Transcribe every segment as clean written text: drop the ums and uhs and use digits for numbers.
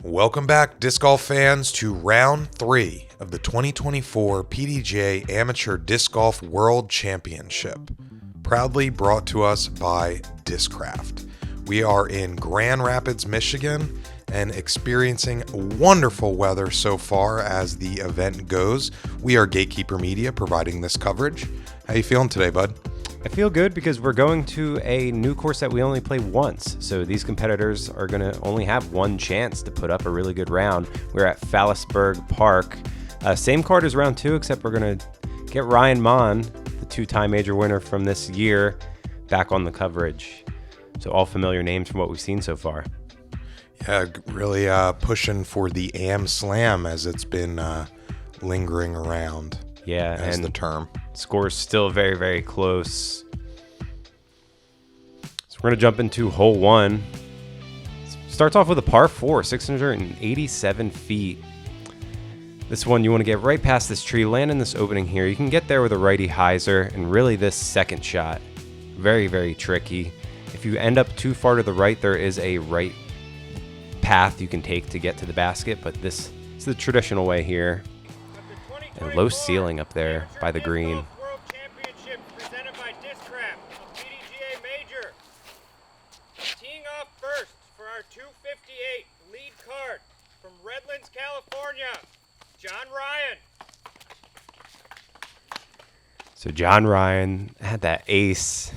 Welcome back, disc golf fans, to round 3 of the 2024 PDGA Amateur Disc Golf World Championship, proudly brought to us by Discraft. We are in Grand Rapids, Michigan, and experiencing wonderful weather so far as the event goes. We are Gatekeeper Media providing this coverage. How you feeling today, bud? I feel good because we're going to a new course that we only play once. So these competitors are going to only have one chance to put up a really good round. We're at Fallisburg Park. Same card as round 2, except we're going to get Ryan Monn, the 2-time major winner from this year, back on the coverage. So all familiar names from what we've seen so far. Yeah, really pushing for the Am Slam as it's been lingering around. Yeah, as and the term. Score's still very, very close. So we're going to jump into hole 1. Starts off with a par 4, 687 feet. This one, you want to get right past this tree, land in this opening here. You can get there with a righty hyzer, and really this second shot, very, very tricky. If you end up too far to the right, there is a right path you can take to get to the basket, but this is the traditional way here. And low ceiling up there by the green. World Championship presented by Discraft of PDGA Major. Teeing off first for our 258 lead card from Redlands, California, John Ryan. So John Ryan had that ace.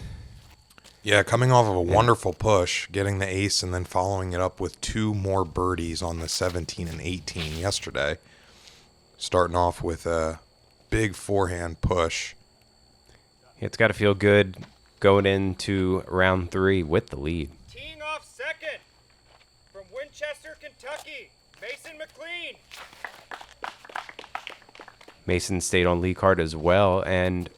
Yeah, coming off of a wonderful push, getting the ace and then following it up with 2 more birdies on the 17 and 18 yesterday. Starting off with a big forehand push. It's got to feel good going into round 3 with the lead. Teeing off second from Winchester, Kentucky, Mason McLean. Mason stayed on lead card as well, and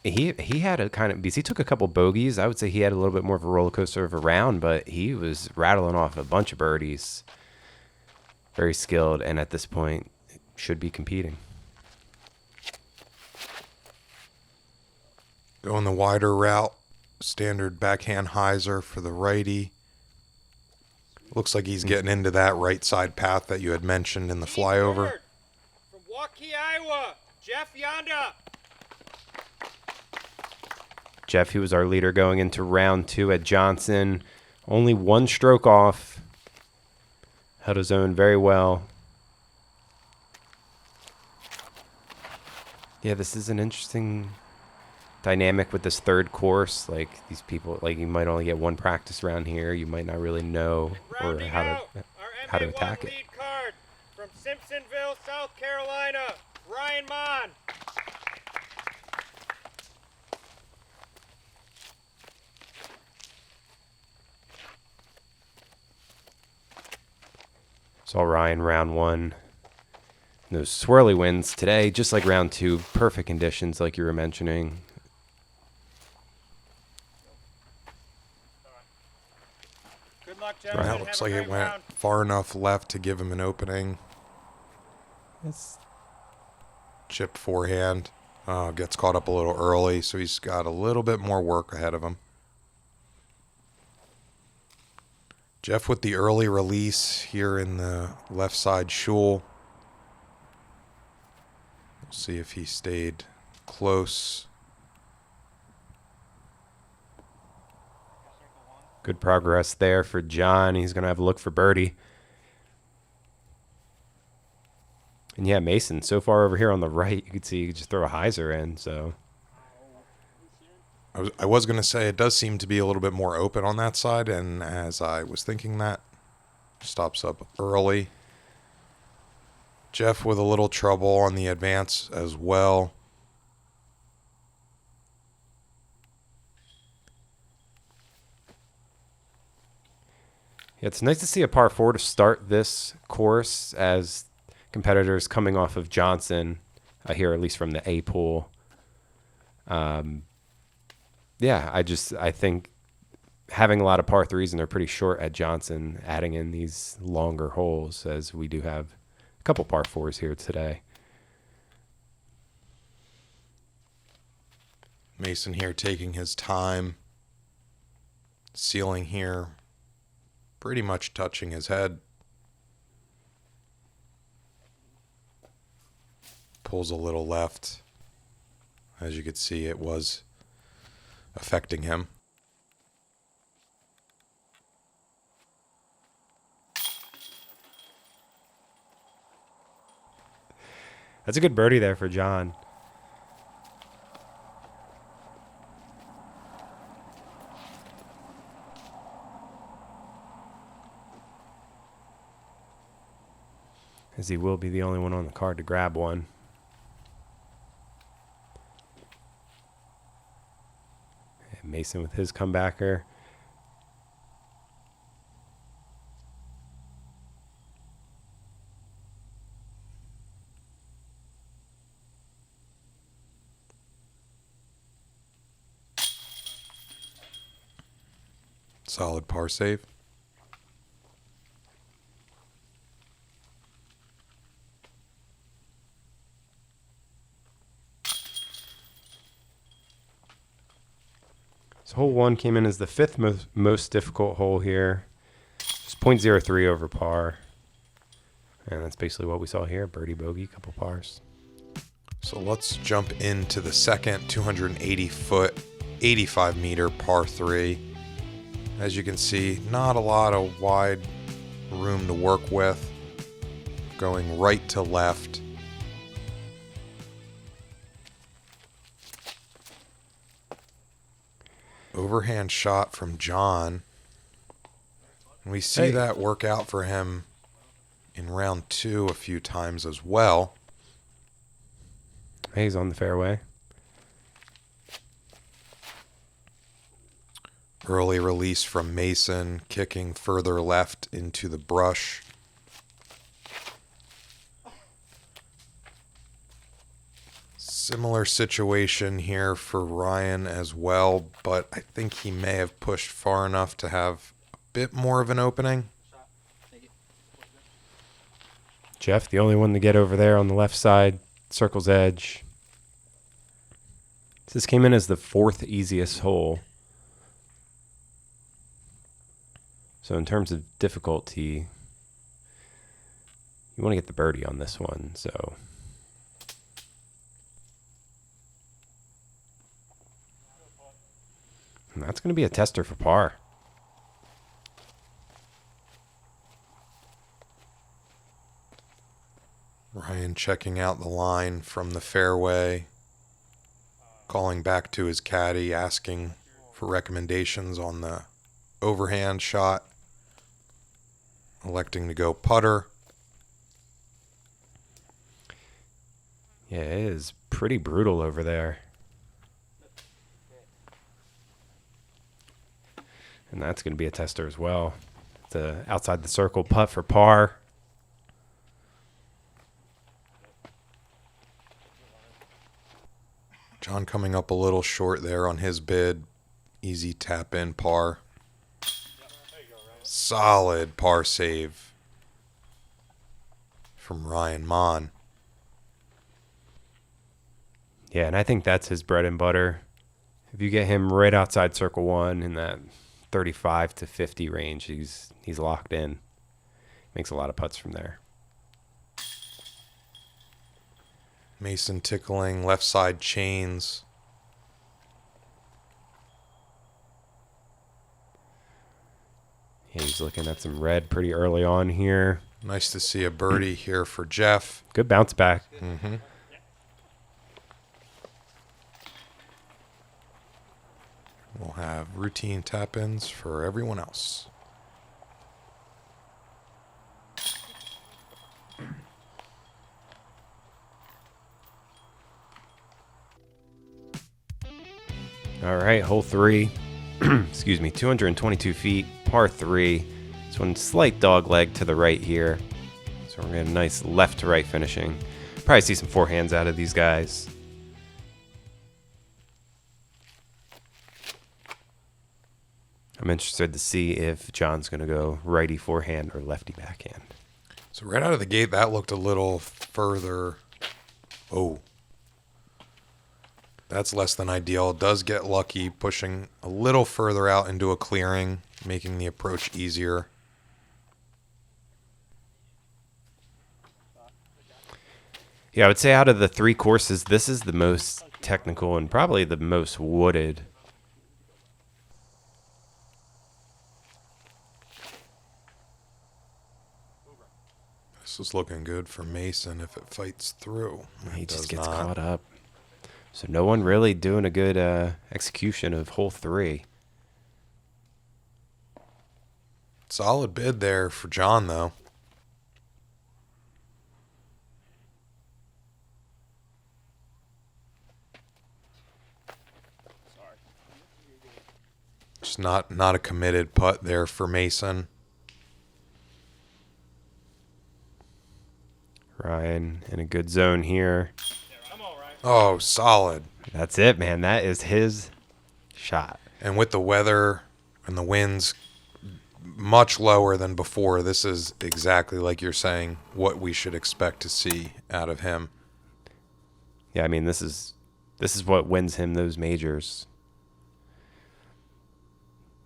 he had a kind of, because he took a couple bogeys, I would say he had a little bit more of a roller coaster of a round, but he was rattling off a bunch of birdies. Very skilled, and at this point should be competing. Going the wider route, standard backhand hyzer for the righty. Looks like he's getting into that right side path that you had mentioned in the flyover. From Waukee, Iowa, Jeff Yanda. Jeff, he was our leader going into round 2 at Johnson. Only 1 stroke off. Held his own very well. Yeah, this is an interesting dynamic with this third course. Like, these people, like, you might only get 1 practice round here. You might not really know or how to attack it. Lead card from Simpsonville, South Carolina, Ryan Monn. Saw Ryan round 1. Those swirly winds today, just like round 2, perfect conditions like you were mentioning. Good luck, gentlemen. That looks like it Have a great went round. far enough left to give him an opening. It's Chipped forehand. Gets caught up a little early, so he's got a little bit more work ahead of him. Jeff with the early release here in the left side shoal. We'll see if he stayed close. good progress there for John. He's going to have a look for birdie. And yeah, Mason, so far over here on the right, you could see he could just throw a hyzer in, so. I was going to say it does seem to be a little bit more open on that side, and as I was thinking that, stops up early. Jeff with a little trouble on the advance as well. Yeah, it's nice to see a par 4 to start this course as competitors coming off of Johnson here, at least from the A pool. Yeah, I think having a lot of par 3s, and they're pretty short at Johnson, adding in these longer holes, as we do have a couple par 4s here today. Mason here taking his time. Ceiling here pretty much touching his head. Pulls a little left. As you can see, it was affecting him. That's a good birdie there for John. As he will be the only one on the card to grab one. And Mason with his comebacker. Solid par save. So hole 1 came in as the 5th most difficult hole here. Just .03 over par. And that's basically what we saw here. Birdie, bogey, couple pars. So let's jump into the second 280-foot, 85-meter par 3. As you can see, not a lot of wide room to work with. Going right to left. Overhand shot from John. And we see that work out for him in round 2 a few times as well. He's on the fairway. Early release from Mason, kicking further left into the brush. Similar situation here for Ryan as well, but I think he may have pushed far enough to have a bit more of an opening. Jeff, the only one to get over there on the left side, circle's edge. This came in as the 4th easiest hole. So in terms of difficulty, you want to get the birdie on this one. So and that's going to be a tester for par. Ryan checking out the line from the fairway, calling back to his caddy, asking for recommendations on the overhand shot. Electing to go putter. Yeah, it is pretty brutal over there. And that's going to be a tester as well. It's a outside the circle putt for par. John coming up a little short there on his bid. Easy tap in par. Solid par save from Ryan Monn. Yeah, and I think that's his bread and butter. If you get him right outside circle 1 in that 35 to 50 range, he's locked in. Makes a lot of putts from there. Mason tickling left side chains. Yeah, he's looking at some red pretty early on here. Nice to see a birdie here for Jeff. Good bounce back. Mm-hmm. We'll have routine tap-ins for everyone else. All right, hole 3. Excuse me, 222 feet, par 3. This one slight dog leg to the right here. So we're getting a nice left to right finishing. Probably see some forehands out of these guys. I'm interested to see if John's going to go righty forehand or lefty backhand. So right out of the gate, that looked a little further. Oh. That's less than ideal. Does get lucky, pushing a little further out into a clearing, making the approach easier. Yeah, I would say out of the 3 courses, this is the most technical and probably the most wooded. This is looking good for Mason if it fights through. He It just does gets not. caught up. So no one really doing a good execution of hole 3. Solid bid there for John, though. Just not a committed putt there for Mason. Ryan in a good zone here. Oh, solid. That's it, man. That is his shot. And with the weather and the winds much lower than before, this is exactly like you're saying what we should expect to see out of him. Yeah, I mean this is what wins him those majors.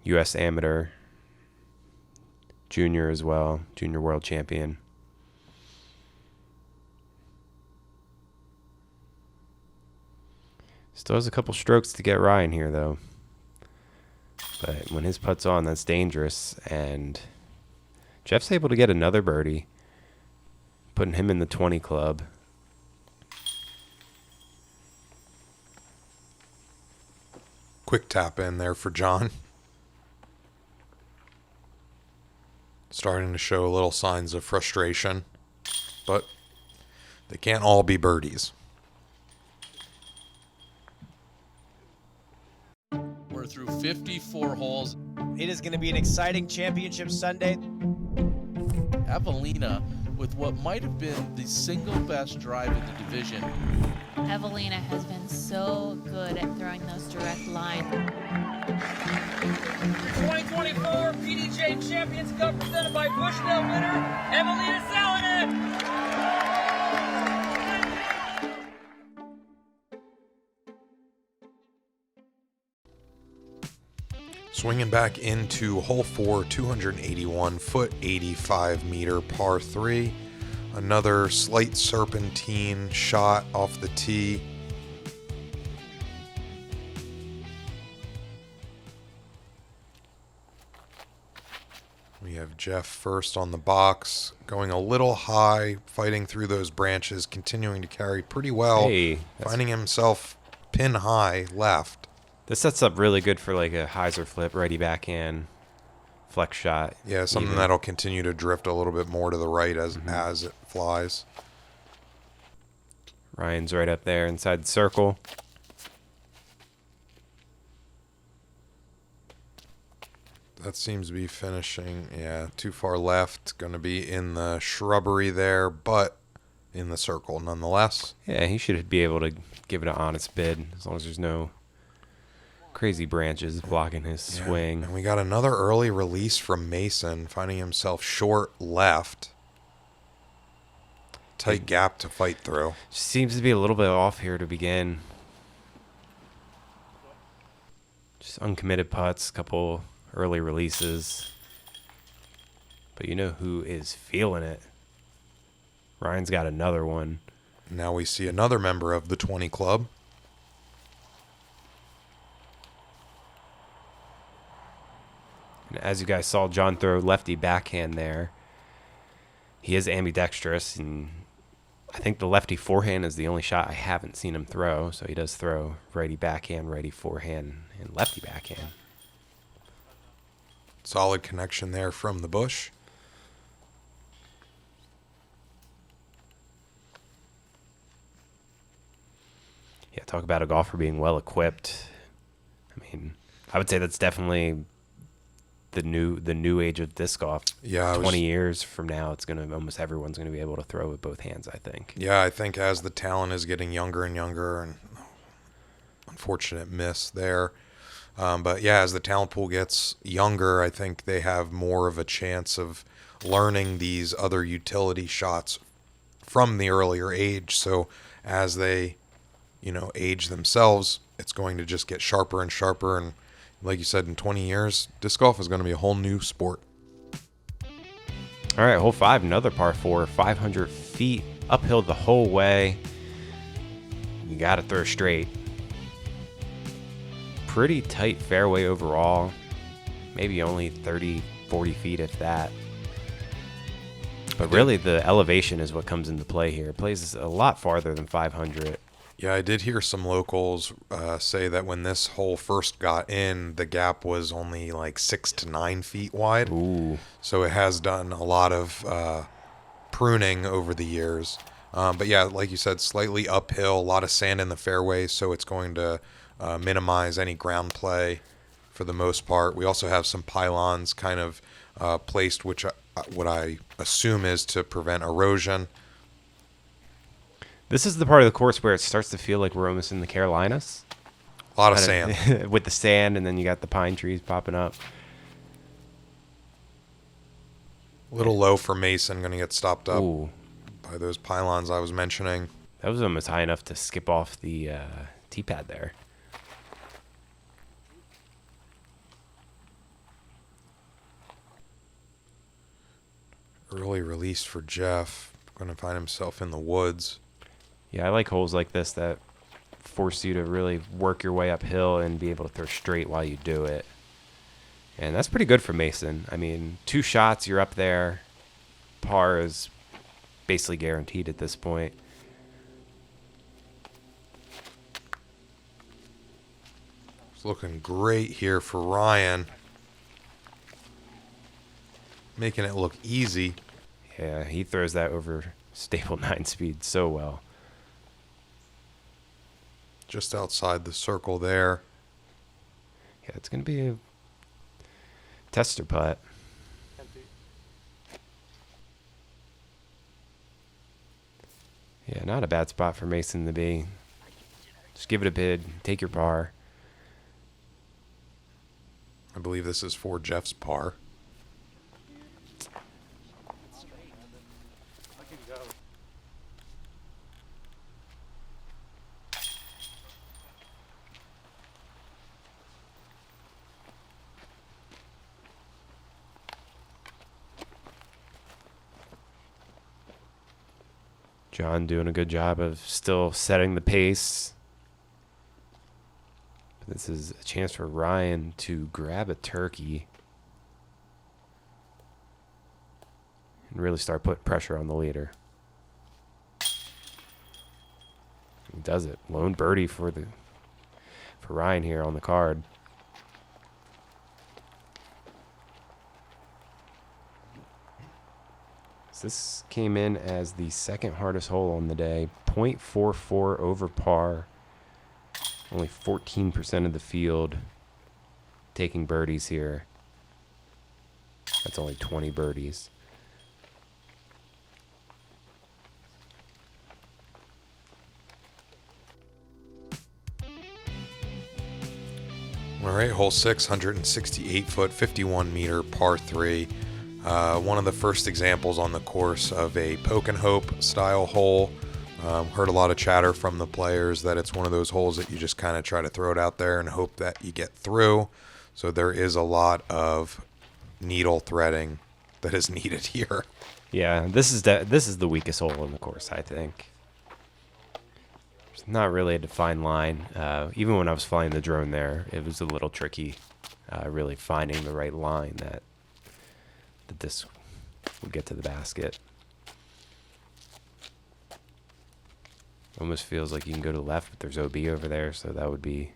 U.S. Amateur, Junior as well, Junior World Champion. Still has a couple strokes to get Ryan here, though. But when his putt's on, that's dangerous. And Jeff's able to get another birdie, putting him in the 20 club. Quick tap in there for John. Starting to show little signs of frustration, but they can't all be birdies. We're through 54 holes. It is going to be an exciting championship Sunday. Evelina with what might have been the single best drive in the division. Evelina has been so good at throwing those direct lines. 2024 PDGA Champions Cup presented by Bushnell winner, Evelina Salanen. Swinging back into hole 4, 281 foot, 85 meter par 3. Another slight serpentine shot off the tee. We have Jeff first on the box, going a little high, fighting through those branches, continuing to carry pretty well, Hey, finding himself pin high left. this sets up really good for like a hyzer flip, righty backhand, flex shot. Yeah, something even. that'll continue to drift a little bit more to the right as it flies. Ryan's right up there inside the circle. That seems to be finishing, yeah, too far left. Going to be in the shrubbery there, but in the circle nonetheless. Yeah, he should be able to give it an honest bid as long as there's no crazy branches blocking his Yeah, swing. and we got another early release from Mason, finding himself short left. Tight gap to fight through. Seems to be a little bit off here to begin. Just uncommitted putts, couple early releases. But you know who is feeling it? Ryan's got another one. Now we see another member of the 20 club. And as you guys saw John throw lefty backhand there, he is ambidextrous, and I think the lefty forehand is the only shot I haven't seen him throw. So he does throw righty backhand, righty forehand, and lefty backhand. Solid connection there from the bush. Yeah, talk about a golfer being well equipped. I mean, I would say that's definitely the new age of disc golf. Yeah, 20 years from now, it's gonna almost everyone's gonna be able to throw with both hands, I think. Yeah, I think as the talent is getting younger and younger, and unfortunate miss there. But yeah, as the talent pool gets younger, I think they have more of a chance of learning these other utility shots from the earlier age. So as they, age themselves, it's going to just get sharper and sharper. And like you said, in 20 years, disc golf is going to be a whole new sport. All right, hole 5, another par 4, 500 feet uphill the whole way. You got to throw straight. Pretty tight fairway overall. Maybe only 30, 40 feet if that. But really the elevation is what comes into play here. It plays a lot farther than 500. Yeah, I did hear some locals say that when this hole first got in, the gap was only like 6 to 9 feet wide. Ooh. So it has done a lot of pruning over the years. But yeah, like you said, slightly uphill, a lot of sand in the fairway, so it's going to minimize any ground play for the most part. We also have some pylons kind of placed, which what I assume is to prevent erosion. This is the part of the course where it starts to feel like we're almost in the Carolinas. A lot of sand. With the sand, and then you got the pine trees popping up. A little low for Mason, going to get stopped up Ooh. by those pylons I was mentioning. That was almost high enough to skip off the tee pad there. Early release for Jeff. Going to find himself in the woods. Yeah, I like holes like this that force you to really work your way uphill and be able to throw straight while you do it. And that's pretty good for Mason. I mean, 2 shots, you're up there. Par is basically guaranteed at this point. It's looking great here for Ryan. Making it look easy. Yeah, he throws that over stable 9 speed so well. Just outside the circle there. Yeah, it's going to be a tester putt. Yeah, not a bad spot for Mason to be. Just give it a bid, take your par. I believe this is for Jeff's par. John doing a good job of still setting the pace. But this is a chance for Ryan to grab a turkey and really start putting pressure on the leader. He does it. Lone birdie for Ryan here on the card. This came in as the second hardest hole on the day. 0.44 over par. Only 14% of the field taking birdies here. That's only 20 birdies. All right, hole 6, 168 foot, 51 meter, par 3. One of the first examples on the course of a poke and hope style hole. Heard a lot of chatter from the players that it's one of those holes that you just kind of try to throw it out there and hope that you get through. So there is a lot of needle threading that is needed here. Yeah, this is the weakest hole in the course, I think. There's not really a defined line. Even when I was flying the drone there, it was a little tricky, really finding the right line that the disc would get to the basket. Almost feels like you can go to the left, but there's OB over there, so that would be...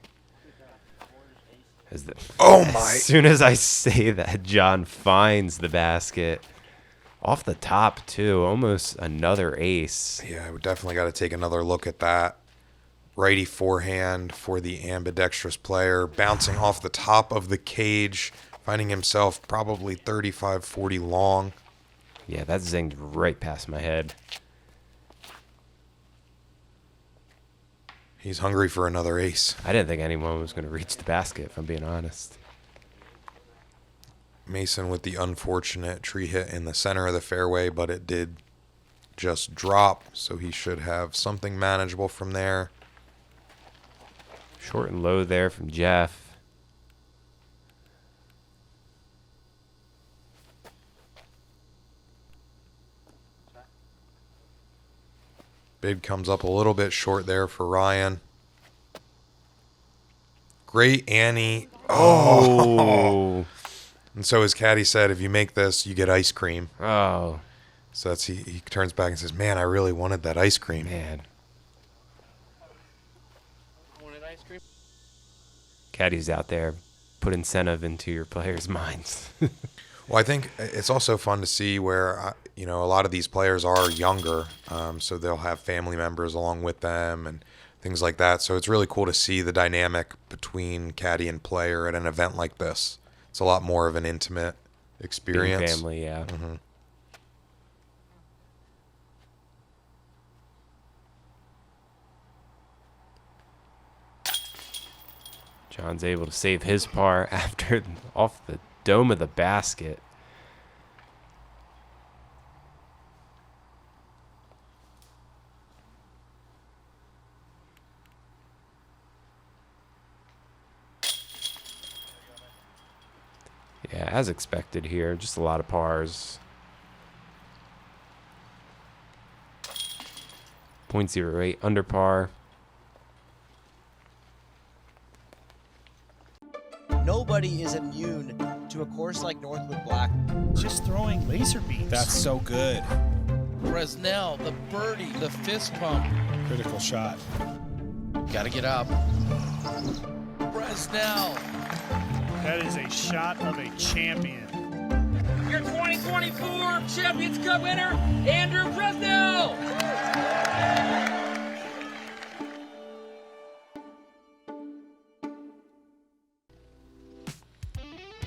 Oh my! As soon as I say that, John finds the basket. Off the top, too. Almost another ace. Yeah, we definitely got to take another look at that. Righty forehand for the ambidextrous player, bouncing off the top of the cage, finding himself probably 35, 40 long. Yeah, that zinged right past my head. He's hungry for another ace. I didn't think anyone was going to reach the basket, if I'm being honest. Mason with the unfortunate tree hit in the center of the fairway, but it did just drop, so he should have something manageable from there. Short and low there from Jeff. Bid comes up a little bit short there for Ryan. Great Annie. Oh. And so his caddy said, if you make this, you get ice cream. Oh. So that's he turns back and says, man, I really wanted that ice cream. Man. Wanted ice cream? Caddies out there, put incentive into your players' minds. Well, I think it's also fun to see where, a lot of these players are younger, so they'll have family members along with them and things like that. So it's really cool to see the dynamic between caddy and player at an event like this. It's a lot more of an intimate experience. Being family, yeah. Mm-hmm. John's able to save his par after off the dome of the basket. Yeah, as expected here, just a lot of pars. 0.08 under par. Nobody is immune to a course like Northwood Black. Just throwing laser beams. That's so good. Bresnell, the birdie, the fist pump. Critical shot. Gotta get up. Bresnell. That is a shot of a champion. Your 2024 Champions Cup winner, Andrew Bresnell.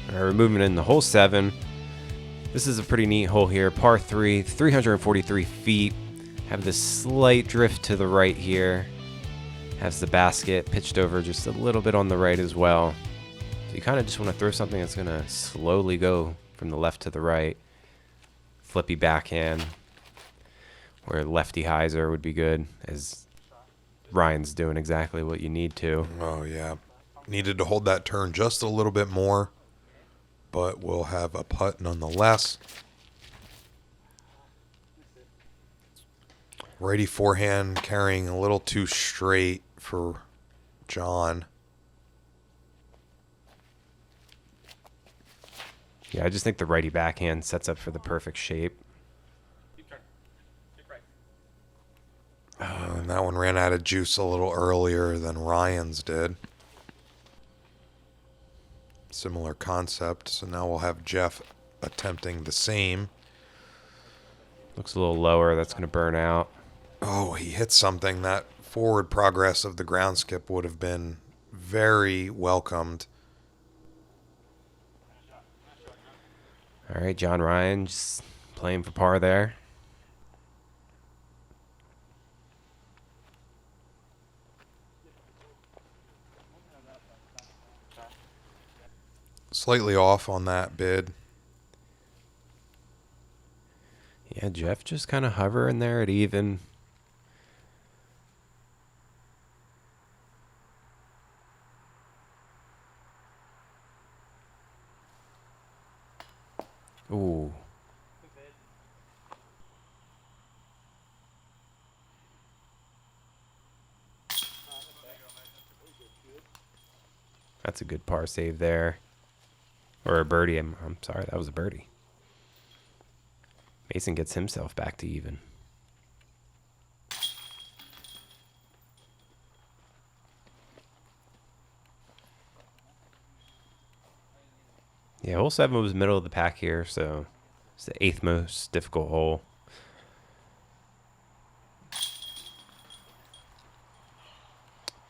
All right, we're moving in the hole 7. This is a pretty neat hole here. Par 3, 343 feet. Have this slight drift to the right here. Has the basket pitched over just a little bit on the right as well. So you kind of just want to throw something that's going to slowly go from the left to the right. Flippy backhand. Where lefty hyzer would be good, as Ryan's doing exactly what you need to. Oh, yeah. Needed to hold that turn just a little bit more, but we'll have a putt nonetheless. Righty forehand carrying a little too straight for John. Yeah, I just think the righty backhand sets up for the perfect shape. And that one ran out of juice a little earlier than Ryan's did. Similar concept. So now we'll have Jeff attempting the same. Looks a little lower. That's going to burn out. Oh, he hit something. That forward progress of the ground skip would have been very welcomed. All right, John Ryan just playing for par there. Slightly off on that bid. Yeah, Jeff just kind of hovering there at even. Ooh. That's a good par save there. Or a birdie. I'm sorry, that was a birdie. Mason gets himself back to even. Yeah, hole 7 was middle of the pack here, so it's the 8th most difficult hole.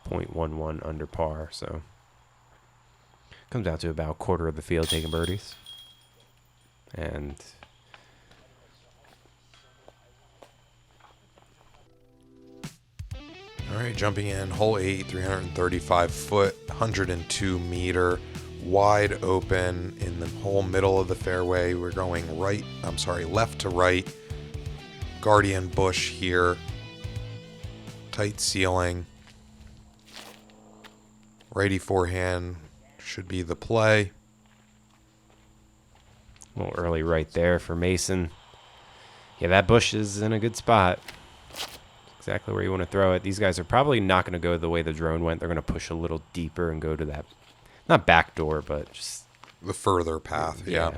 .11 under par, so comes down to about a quarter of the field taking birdies. And all right, jumping in, hole 8, 335 foot, 102 meter, wide open in the whole middle of the fairway. We're going left to right. Guardian bush here. Tight ceiling. Righty forehand should be the play. a little early right there for Mason. Yeah, that bush is in a good spot. Looks exactly where you want to throw it. These guys are probably not going to go the way the drone went. They're going to push a little deeper and go to that, not back door, but just the further path. Yeah.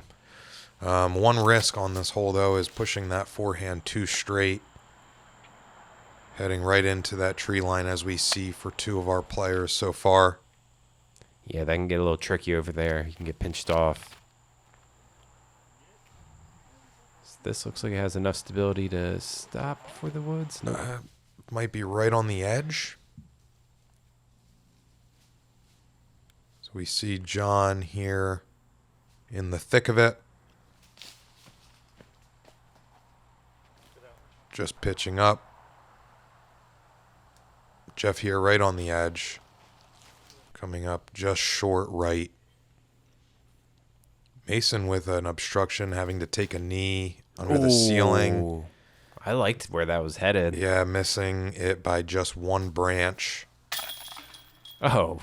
One risk on this hole, though, is pushing that forehand too straight. Heading right into that tree line as we see for two of our players so far. Yeah, that can get a little tricky over there. You can get pinched off. This looks like it has enough stability to stop for the woods. No. Might be right on the edge. So we see John here in the thick of it. Just pitching up. Jeff here right on the edge. Coming up just short right. Mason with an obstruction, having to take a knee under the ceiling. I liked where that was headed. Yeah, missing it by just one branch. Oh.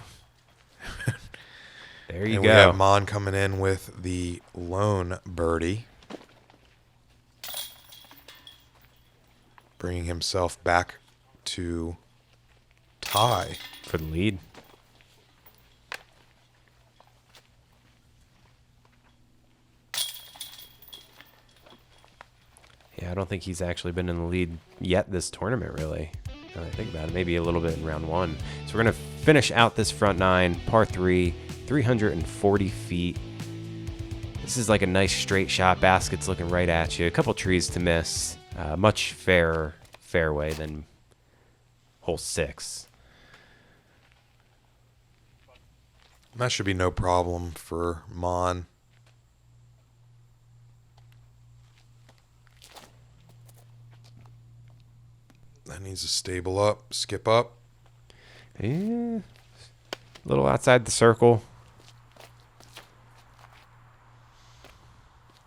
There you and go. We have Monn coming in with the lone birdie. Bringing himself back to tie. For the lead. Yeah, I don't think he's actually been in the lead yet this tournament, really. Now that I think about it, maybe a little bit in round one. So we're going to finish out this front nine, par 3, 340 feet. This is like a nice straight shot. Basket's looking right at you. A couple trees to miss. Much fairer fairway than hole 6. That should be no problem for Monn. That needs to stable up, skip up. Yeah. A little outside the circle.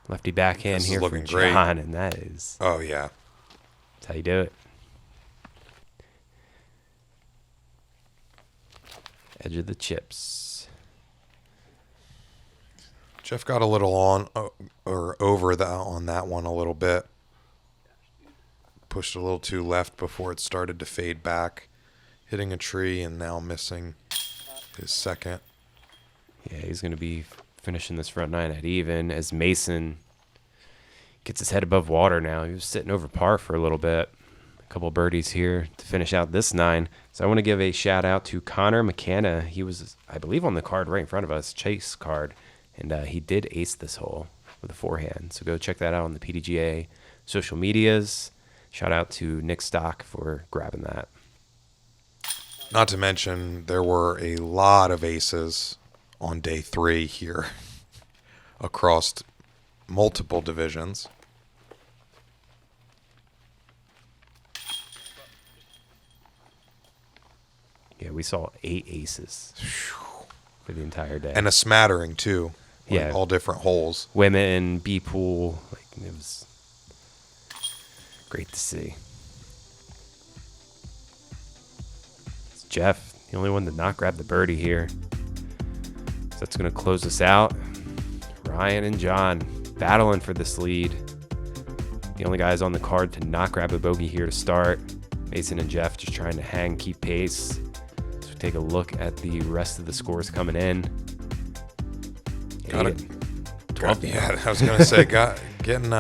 Lefty backhand This is here looking from great. John, and that is... Oh, yeah. That's how you do it. Edge of the chips. Jeff got a little on or over on that one a little bit. Pushed a little too left before it started to fade back. Hitting a tree and now missing his second. Yeah, he's going to be finishing this front nine at even as Mason gets his head above water now. He was sitting over par for a little bit. A couple birdies here to finish out this nine. So I want to give a shout out to Connor McKenna. He was, I believe, on the card right in front of us, Chase card. And he did ace this hole with a forehand. So go check that out on the PDGA social medias. Shout out to Nick Stock for grabbing that. Not to mention, there were a lot of aces on day 3 here across multiple divisions. Yeah, we saw 8 aces for the entire day. And a smattering, too. Like Yeah. all different holes. Women, B pool, like it was great to see. It's Jeff, the only one to not grab the birdie here. So that's going to close us out. Ryan and John battling for this lead. The only guys on the card to not grab a bogey here to start. Mason and Jeff just trying to hang, keep pace. So take a look at the rest of the scores coming in. Got it. 12. Yeah, I was going to say, getting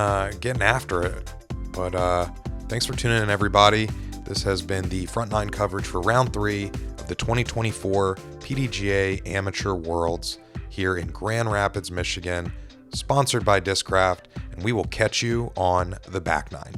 after it. But thanks for tuning in, everybody. This has been the front nine coverage for round 3 of the 2024 PDGA Amateur Worlds here in Grand Rapids, Michigan, sponsored by Discraft, and we will catch you on the back nine.